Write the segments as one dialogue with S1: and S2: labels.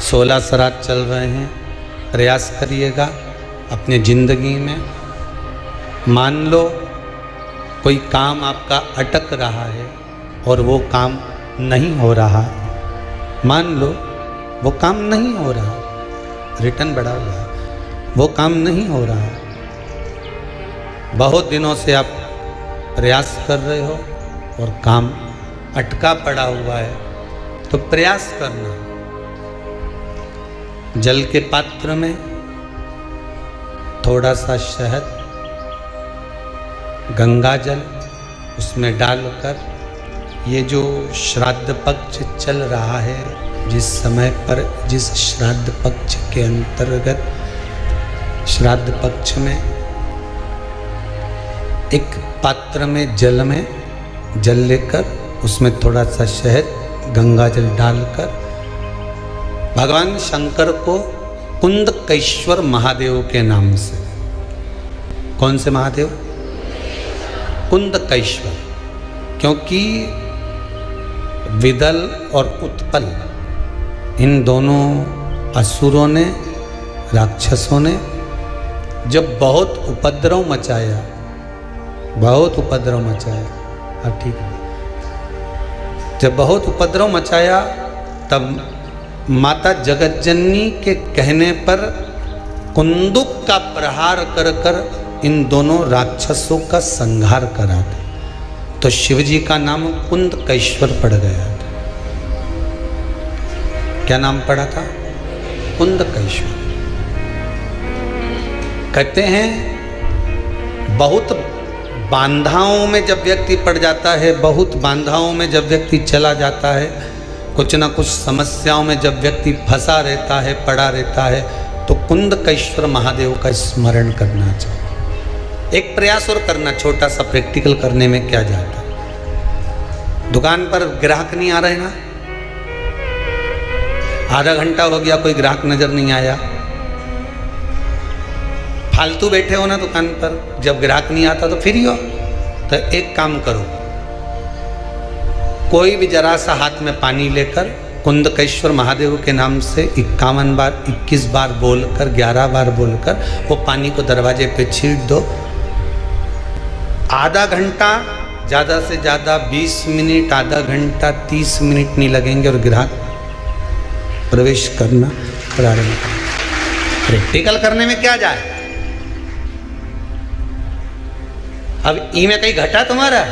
S1: 16 श्राद्ध चल रहे हैं, प्रयास करिएगा अपने ज़िंदगी में। मान लो कोई काम आपका अटक रहा है और वो काम नहीं हो रहा, मान लो वो काम नहीं हो रहा, रिटर्न बढ़ा हुआ है, वो काम नहीं हो रहा, बहुत दिनों से आप प्रयास कर रहे हो और काम अटका पड़ा हुआ है, तो प्रयास करना। जल के पात्र में थोड़ा सा शहद, गंगा जल उसमें डालकर, ये जो श्राद्ध पक्ष चल रहा है, जिस समय पर जिस श्राद्ध पक्ष के अंतर्गत, श्राद्ध पक्ष में एक पात्र में जल लेकर उसमें थोड़ा सा शहद, गंगा जल डालकर भगवान शंकर को कुंदकेश्वर महादेव के नाम से, कौन से महादेव? कुंदकेश्वर, क्योंकि विदल और उत्पल इन दोनों असुरों ने, राक्षसों ने जब बहुत उपद्रव मचाया, हाँ ठीक है, जब बहुत उपद्रव मचाया तब माता जगतजननी के कहने पर कुंदुक का प्रहार कर कर इन दोनों राक्षसों का संहार करा था। तो शिवजी का नाम कुंदकेश्वर पड़ गया था। क्या नाम पड़ा था? कुंदकेश्वर। कहते हैं बहुत बांधाओं में जब व्यक्ति पड़ जाता है, बहुत बांधाओं में जब व्यक्ति चला जाता है, कुछ ना कुछ समस्याओं में जब व्यक्ति फंसा रहता है, पड़ा रहता है, तो कुंदकेश्वर महादेव का स्मरण करना चाहिए। एक प्रयास और करना, छोटा सा प्रैक्टिकल करने में क्या जाता है। दुकान पर ग्राहक नहीं आ रहे ना, आधा घंटा हो गया कोई ग्राहक नजर नहीं आया, फालतू बैठे हो ना दुकान पर, जब ग्राहक नहीं आता तो फ्री हो, तो एक काम करो, कोई भी जरा सा हाथ में पानी लेकर कुंदकेश्वर महादेव के नाम से 51 बार, 21 बार बोलकर, 11 बार बोलकर वो पानी को दरवाजे पे छींट दो। आधा घंटा, ज़्यादा से ज़्यादा 20 मिनट, आधा घंटा 30 मिनट नहीं लगेंगे और ग्राहक प्रवेश करना प्रारंभ करें। प्रैक्टिकल करने में क्या जाए। अब ई में कहीं घटा तुम्हारा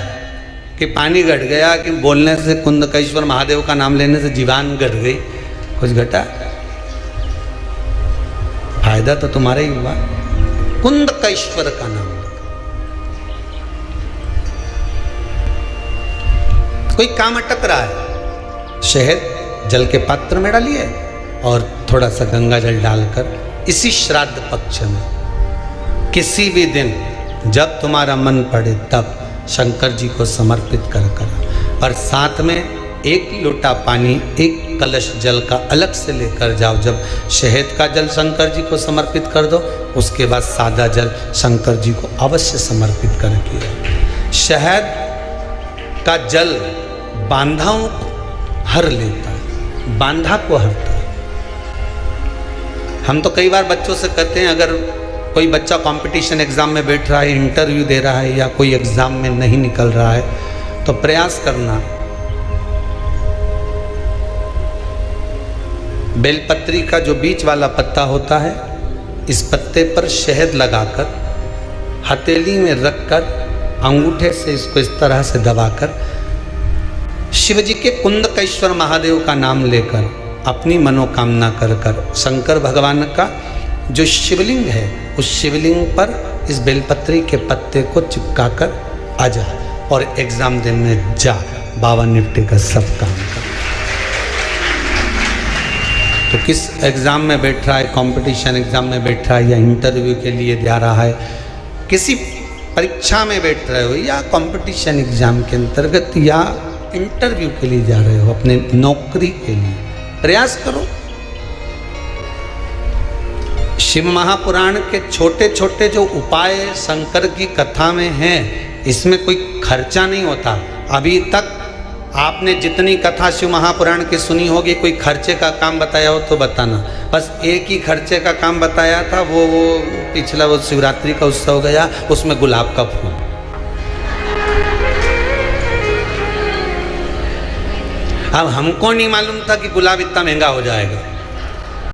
S1: कि पानी घट गया, कि बोलने से, कुंदकेश्वर महादेव का नाम लेने से जीवान घट गई, कुछ घटा? फायदा तो तुम्हारा ही हुआ। कुंदकेश्वर का नाम, कोई काम अटक रहा है, शहद जल के पात्र में डालिए और थोड़ा सा गंगा जल डालकर इसी श्राद्ध पक्ष में किसी भी दिन जब तुम्हारा मन पड़े तब शंकर जी को समर्पित कर और साथ में एक लोटा पानी, एक कलश जल का अलग से लेकर जाओ। जब शहद का जल शंकर जी को समर्पित कर दो, उसके बाद सादा जल शंकर जी को अवश्य समर्पित करके। शहद का जल बांधाओं को हर लेता है, बांधा को हरता है। हम तो कई बार बच्चों से कहते हैं, अगर कोई बच्चा कंपटीशन एग्जाम में बैठ रहा है, इंटरव्यू दे रहा है, या कोई एग्जाम में नहीं निकल रहा है, तो प्रयास करना, बेलपत्री का जो बीच वाला पत्ता होता है, इस पत्ते पर शहद लगाकर हथेली में रखकर अंगूठे से इसको इस तरह से दबाकर शिवजी के कुंदकेश्वर महादेव का नाम लेकर अपनी मनोकामना कर शंकर भगवान का जो शिवलिंग है, उस शिवलिंग पर इस बेलपत्री के पत्ते को चिपकाकर आ जा और एग्जाम देने जा, बाबा निपटे का सब काम कर। तो किस एग्जाम में बैठ रहा है, कंपटीशन एग्जाम में बैठ रहा है, या इंटरव्यू के लिए जा रहा है, किसी परीक्षा में बैठ रहे हो, या कंपटीशन एग्जाम के अंतर्गत, या इंटरव्यू के लिए जा रहे हो, अपने नौकरी के लिए, प्रयास करो। शिव महापुराण के छोटे छोटे जो उपाय शंकर की कथा में हैं, इसमें कोई खर्चा नहीं होता। अभी तक आपने जितनी कथा शिव महापुराण की सुनी होगी, कोई खर्चे का काम बताया हो तो बताना। बस एक ही खर्चे का काम बताया था, वो पिछला वो शिवरात्रि का उत्सव गया, उसमें गुलाब का फूल। अब हमको नहीं मालूम था कि गुलाब इतना महंगा हो जाएगा।